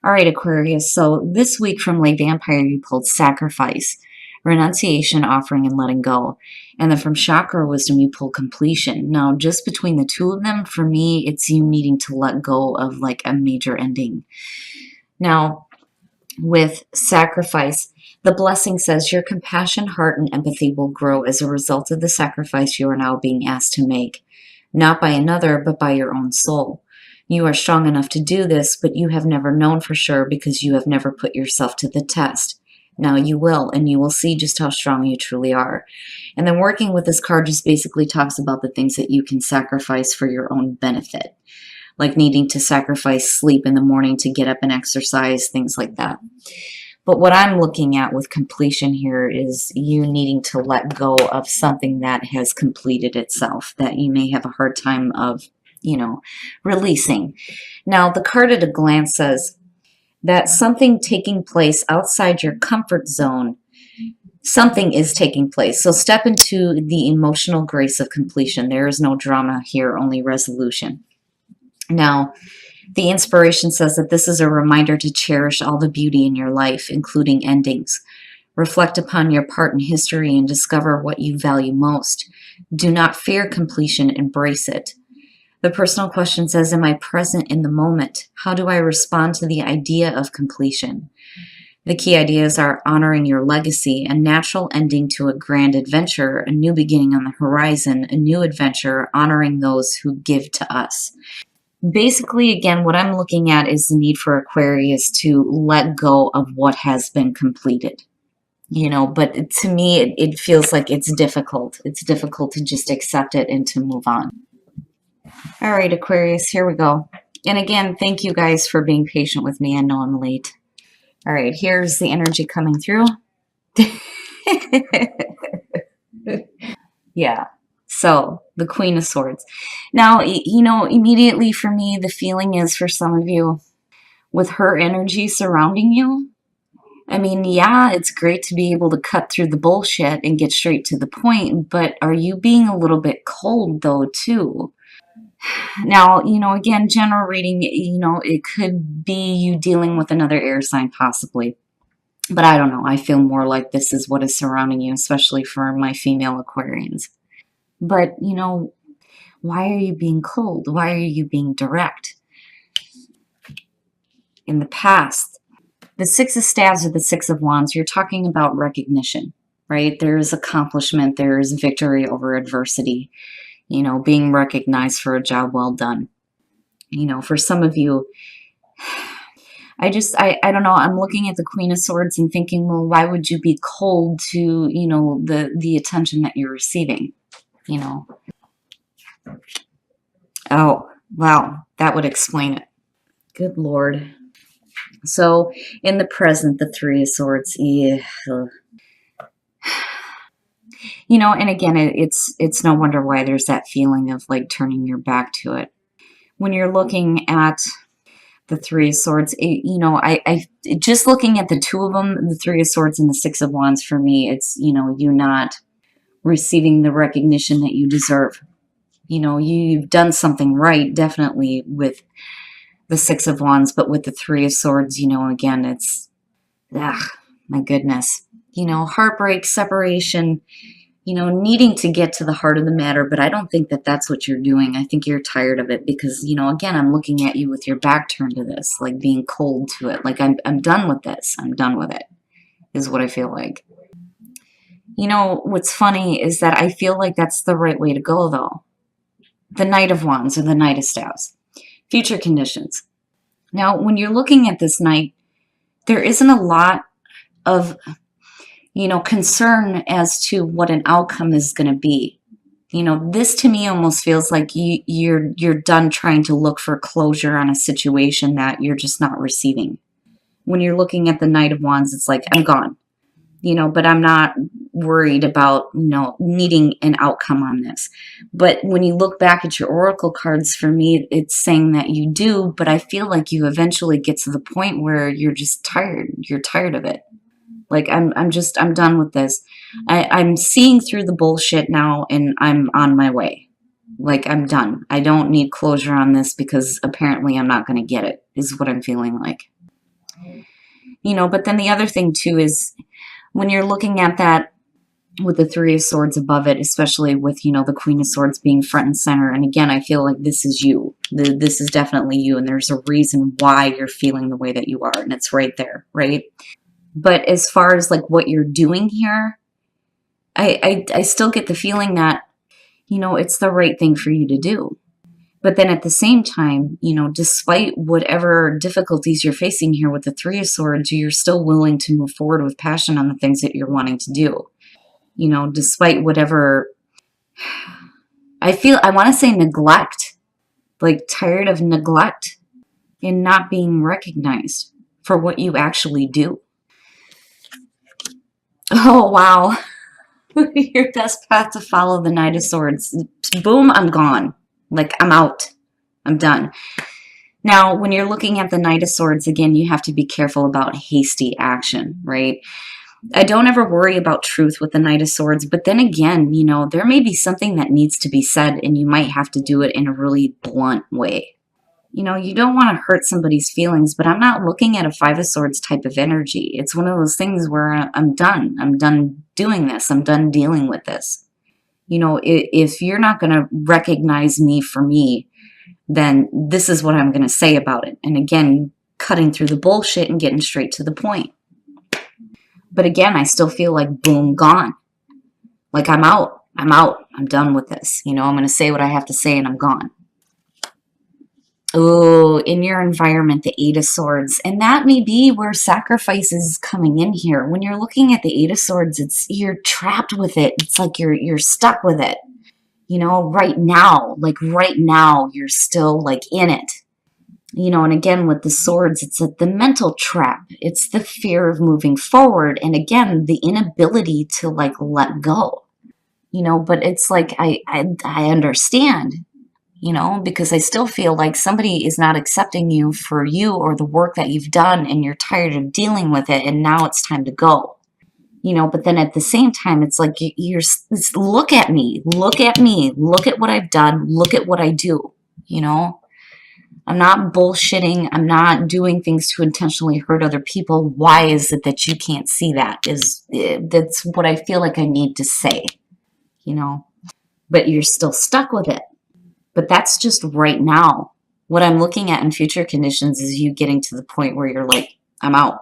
All right, Aquarius. So this week from Lay Vampire, you pulled Sacrifice, Renunciation, Offering, and Letting Go. And then from Chakra Wisdom, you pulled Completion. Now, just between the two of them, for me, it's you needing to let go of like a major ending. Now, with Sacrifice, the blessing says your compassion, heart, and empathy will grow as a result of the sacrifice you are now being asked to make, not by another, but by your own soul. You are strong enough to do this, but you have never known for sure because you have never put yourself to the test. Now you will, and you will see just how strong you truly are. And then working with this card just basically talks about the things that you can sacrifice for your own benefit, like needing to sacrifice sleep in the morning to get up and exercise, things like that. But what I'm looking at with completion here is you needing to let go of something that has completed itself, that you may have a hard time of releasing. Now, the card at a glance says that something taking place outside your comfort zone, something is taking place. So step into the emotional grace of completion. There is no drama here, only resolution. Now, the inspiration says that this is a reminder to cherish all the beauty in your life, including endings. Reflect upon your part in history and discover what you value most. Do not fear completion, embrace it. The personal question says, am I present in the moment? How do I respond to the idea of completion? The key ideas are honoring your legacy, a natural ending to a grand adventure, a new beginning on the horizon, a new adventure, honoring those who give to us. Basically, again, what I'm looking at is the need for Aquarius to let go of what has been completed. But to me, it feels like it's difficult. It's difficult to just accept it and to move on. All right, Aquarius, here we go. And again, thank you guys for being patient with me. I know I'm late. All right, here's the energy coming through. Yeah, so the Queen of Swords. Now, immediately for me, the feeling is for some of you, with her energy surrounding you, I mean, yeah, it's great to be able to cut through the bullshit and get straight to the point, but are you being a little bit cold, though, too? Now, again, general reading, it could be you dealing with another air sign possibly. But I don't know. I feel more like this is what is surrounding you, especially for my female Aquarians. But, why are you being cold? Why are you being direct? In the past, the Six of Staves or the Six of Wands, you're talking about recognition, right? There's accomplishment. There's victory over adversity. Being recognized for a job well done. For some of you, I don't know, I'm looking at the Queen of Swords and thinking, well, why would you be cold to, the attention that you're receiving, Oh, wow, that would explain it. Good Lord. So, in the present, the Three of Swords, yeah. And again, it's no wonder why there's that feeling of like turning your back to it. When you're looking at the Three of Swords, I just looking at the two of them, the Three of Swords and the Six of Wands, for me, it's, you not receiving the recognition that you deserve. You've done something right, definitely, with the Six of Wands, but with the Three of Swords, again, it's, my goodness. Heartbreak, separation, needing to get to the heart of the matter, but I don't think that that's what you're doing. I think you're tired of it because, again, I'm looking at you with your back turned to this, like being cold to it. Like, I'm done with this. I'm done with it, is what I feel like. What's funny is that I feel like that's the right way to go, though. The Knight of Wands or the Knight of Staves. Future conditions. Now, when you're looking at this Knight, there isn't a lot of concern as to what an outcome is going to be. This to me almost feels like you're done trying to look for closure on a situation that you're just not receiving. When you're looking at the Knight of Wands, it's like, I'm gone. But I'm not worried about, needing an outcome on this. But when you look back at your oracle cards, for me, it's saying that you do, but I feel like you eventually get to the point where you're just tired. You're tired of it. Like, I'm done with this. I'm seeing through the bullshit now, and I'm on my way. Like, I'm done. I don't need closure on this because apparently I'm not going to get it, is what I'm feeling like. But then the other thing too is when you're looking at that with the Three of Swords above it, especially with, the Queen of Swords being front and center. And again, I feel like this is you. This is definitely you. And there's a reason why you're feeling the way that you are. And it's right there, right? But as far as like what you're doing here, I still get the feeling that, it's the right thing for you to do. But then at the same time, despite whatever difficulties you're facing here with the Three of Swords, you're still willing to move forward with passion on the things that you're wanting to do. Despite whatever, I want to say neglect, like tired of neglect and not being recognized for what you actually do. Oh, wow. Your best path to follow the Knight of Swords. Boom, I'm gone. Like, I'm out. I'm done. Now, when you're looking at the Knight of Swords, again, you have to be careful about hasty action, right? I don't ever worry about truth with the Knight of Swords, but then again, there may be something that needs to be said, and you might have to do it in a really blunt way. You don't want to hurt somebody's feelings, but I'm not looking at a Five of Swords type of energy. It's one of those things where I'm done. I'm done doing this. I'm done dealing with this. If you're not going to recognize me for me, then this is what I'm going to say about it. And again, cutting through the bullshit and getting straight to the point. But again, I still feel like boom, gone. Like I'm out. I'm done with this. I'm going to say what I have to say and I'm gone. Oh, in your environment, the Eight of Swords. And that may be where sacrifice is coming in here. When you're looking at the Eight of Swords, you're trapped with it. It's like you're stuck with it. Right now. Like right now, you're still like in it. And again, with the swords, it's the mental trap. It's the fear of moving forward. And again, the inability to like let go. But it's like, I understand. Because I still feel like somebody is not accepting you for you or the work that you've done and you're tired of dealing with it and now it's time to go. But then at the same time, it's like, look at me, look at what I've done, look at what I do, I'm not bullshitting, I'm not doing things to intentionally hurt other people. Why is it that you can't see that? That's what I feel like I need to say, but you're still stuck with it. But that's just right now. What I'm looking at in future conditions is you getting to the point where you're like, I'm out.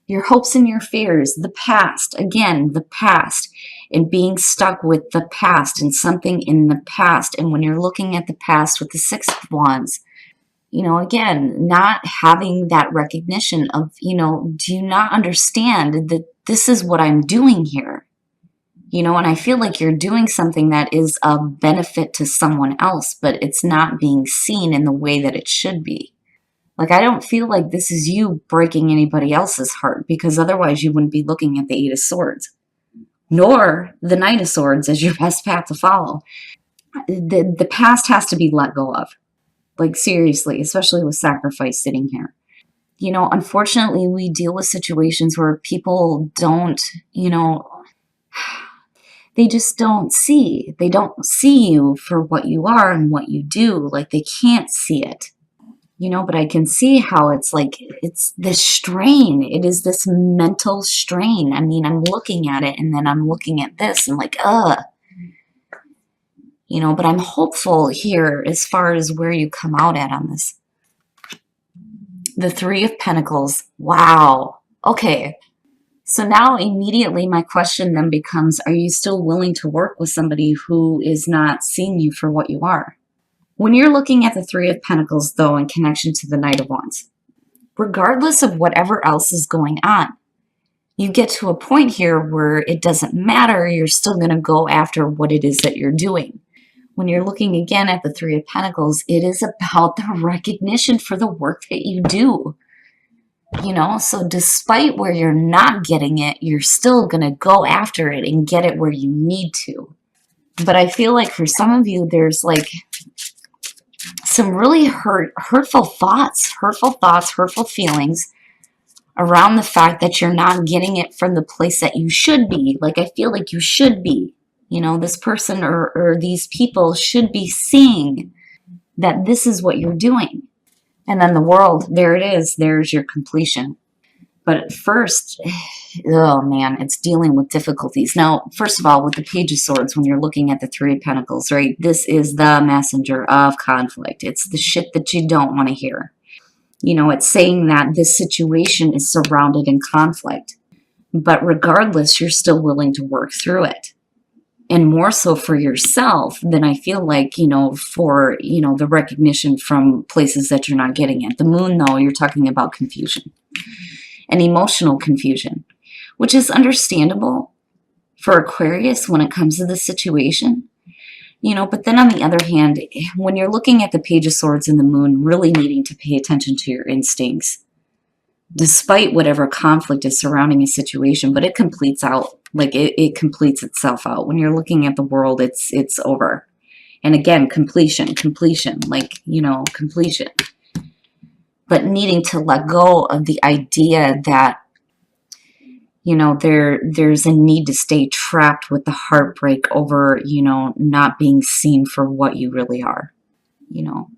Your hopes and your fears, the past, again, the past, and being stuck with the past and something in the past. And when you're looking at the past with the Six of Wands, again, not having that recognition of, do you not understand that this is what I'm doing here? And I feel like you're doing something that is of benefit to someone else, but it's not being seen in the way that it should be. Like, I don't feel like this is you breaking anybody else's heart, because otherwise you wouldn't be looking at the Eight of Swords, nor the Knight of Swords as your best path to follow. The past has to be let go of. Like, seriously, especially with sacrifice sitting here. Unfortunately, we deal with situations where people don't, they just don't see. They don't see you for what you are and what you do. Like, they can't see it. But I can see how it's like, it's this strain. It is this mental strain. I mean, I'm looking at it and then I'm looking at this and like, but I'm hopeful here as far as where you come out at on this. The Three of Pentacles. Wow. Okay. So now immediately my question then becomes, are you still willing to work with somebody who is not seeing you for what you are? When you're looking at the Three of Pentacles, though, in connection to the Knight of Wands, regardless of whatever else is going on, you get to a point here where it doesn't matter. You're still going to go after what it is that you're doing. When you're looking again at the Three of Pentacles, it is about the recognition for the work that you do. So despite where you're not getting it, you're still going to go after it and get it where you need to. But I feel like for some of you, there's like some really hurtful thoughts, hurtful feelings around the fact that you're not getting it from the place that you should be. Like, I feel like you should be, this person or these people should be seeing that this is what you're doing. And then the world, there it is. There's your completion. But at first, oh man, it's dealing with difficulties. Now, first of all, with the Page of Swords, when you're looking at the Three of Pentacles, right, this is the messenger of conflict. It's the shit that you don't want to hear. You know, it's saying that this situation is surrounded in conflict. But regardless, you're still willing to work through it. And more so for yourself than I feel like, you know, for, you know, the recognition from places that you're not getting it. The moon, though, you're talking about confusion and emotional confusion, which is understandable for Aquarius when it comes to the situation, you know. But then on the other hand, when you're looking at the Page of Swords and the moon, really needing to pay attention to your instincts, despite whatever conflict is surrounding a situation, but it completes out, like it completes itself out. When you're looking at the world, it's over. And again, completion, like, you know, completion. But needing to let go of the idea that, you know, there's a need to stay trapped with the heartbreak over, you know, not being seen for what you really are, you know.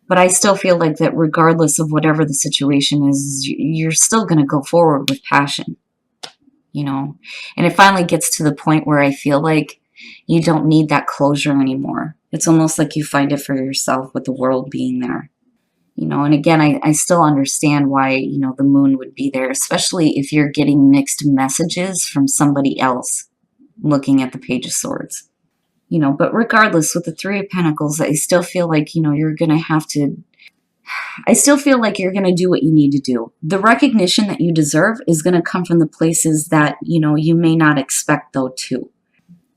But I still feel like that regardless of whatever the situation is, you're still going to go forward with passion, you know. And it finally gets to the point where I feel like you don't need that closure anymore. It's almost like you find it for yourself with the world being there, you know. And again, I still understand why, you know, the moon would be there, especially if you're getting mixed messages from somebody else looking at the Page of Swords. You know, but regardless, with the Three of Pentacles, I still feel like, you know, you're going to have to, I still feel like you're going to do what you need to do. The recognition that you deserve is going to come from the places that, you know, you may not expect, though, too.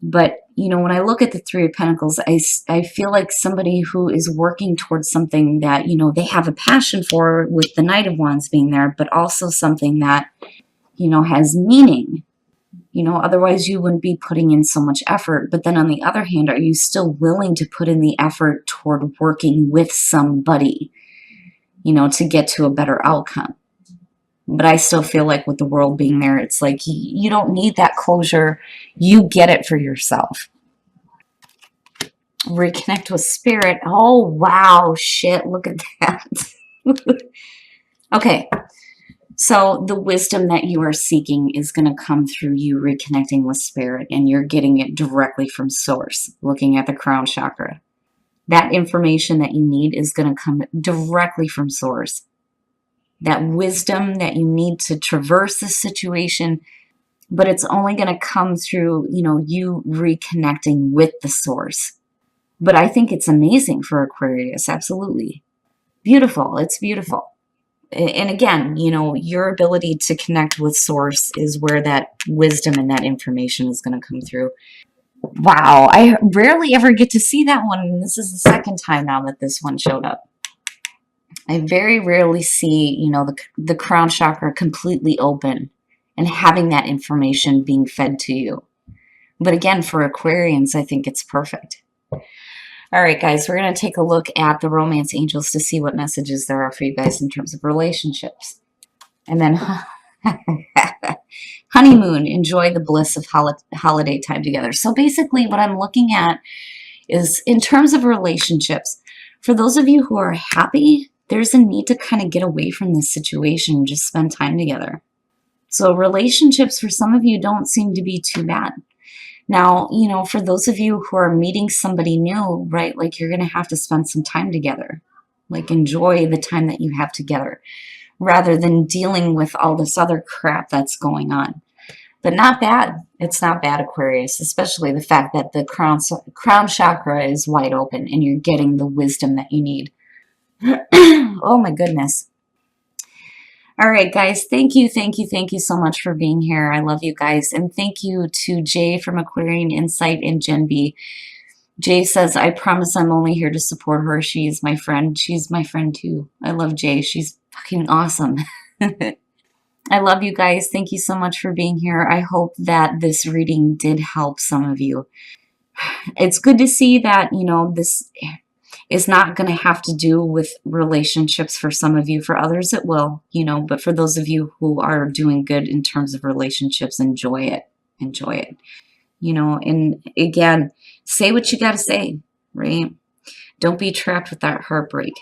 But, you know, when I look at the Three of Pentacles, I feel like somebody who is working towards something that, you know, they have a passion for, with the Knight of Wands being there, but also something that, you know, has meaning. You know, otherwise you wouldn't be putting in so much effort. But then on the other hand, are you still willing to put in the effort toward working with somebody, you know, to get to a better outcome? But I still feel like with the world being there, it's like you don't need that closure. You get it for yourself. Reconnect with spirit. Oh, wow. Shit. Look at that. Okay. So the wisdom that you are seeking is going to come through you reconnecting with spirit, and you're getting it directly from source, looking at the crown chakra. That information that you need is going to come directly from source. That wisdom that you need to traverse this situation, but it's only going to come through, you know, you reconnecting with the source. But I think it's amazing for Aquarius. Absolutely. Beautiful. It's beautiful. And again, you know, your ability to connect with source is where that wisdom and that information is going to come through. Wow, I rarely ever get to see that one. And this is the second time now that this one showed up. I very rarely see, you know, the crown chakra completely open and having that information being fed to you. But again, for Aquarians, I think it's perfect. All right, guys, we're going to take a look at the romance angels to see what messages there are for you guys in terms of relationships. And then honeymoon, enjoy the bliss of holiday time together. So basically what I'm looking at is in terms of relationships, for those of you who are happy, there's a need to kind of get away from this situation and just spend time together. So relationships for some of you don't seem to be too bad. Now, you know, for those of you who are meeting somebody new, right, like you're going to have to spend some time together. Like enjoy the time that you have together rather than dealing with all this other crap that's going on. But not bad. It's not bad, Aquarius, especially the fact that the crown chakra is wide open and you're getting the wisdom that you need. Oh my goodness. All right, guys, thank you so much for being here. I love you guys. And thank you to Jay from Aquarian Insight and Jen B. Jay says, I promise I'm only here to support her. She's my friend. She's my friend too. I love Jay. She's fucking awesome. I love you guys. Thank you so much for being here. I hope that this reading did help some of you. It's good to see that, you know, this is not going to have to do with relationships for some of you. For others, it will, you know, but for those of you who are doing good in terms of relationships, enjoy it. Enjoy it. You know, and again, say what you got to say, right? Don't be trapped with that heartbreak.